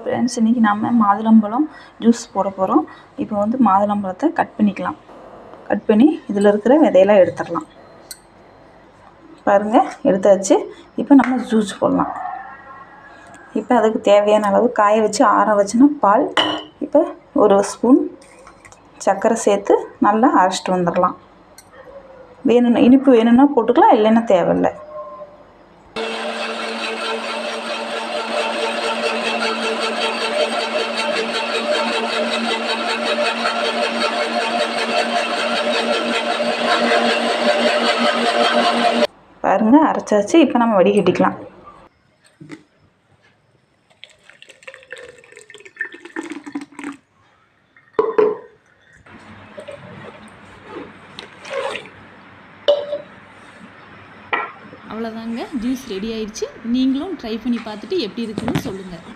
Friends, இன்றைக்கி நம்ம மாதுளம்பழம் ஜூஸ் போட போகிறோம். இப்போ வந்து மாதுளம்பழத்தை கட் பண்ணிக்கலாம். கட் பண்ணி இதில் இருக்கிற விதையெல்லாம் எடுத்துடலாம். பாருங்கள், எடுத்தாச்சு. இப்போ நம்ம ஜூஸ் போடலாம். இப்போ அதுக்கு தேவையான அளவு காய வச்சு ஆற வச்சுன்னா பால், இப்போ ஒரு ஸ்பூன் சர்க்கரை சேர்த்து நல்லா அரைச்சிட்டு வந்துடலாம். வேணும்னா இனிப்பு வேணும்னா போட்டுக்கலாம், இல்லைன்னா தேவையில்லை. பாருங்கள், அரைச்சாச்சு. இப்போ நம்ம வடிகட்டிக்கலாம். அவ்வளோதாங்க, ஜூஸ் ரெடி ஆயிடுச்சு. நீங்களும் ட்ரை பண்ணி பார்த்துட்டு எப்படி இருக்குன்னு சொல்லுங்கள்.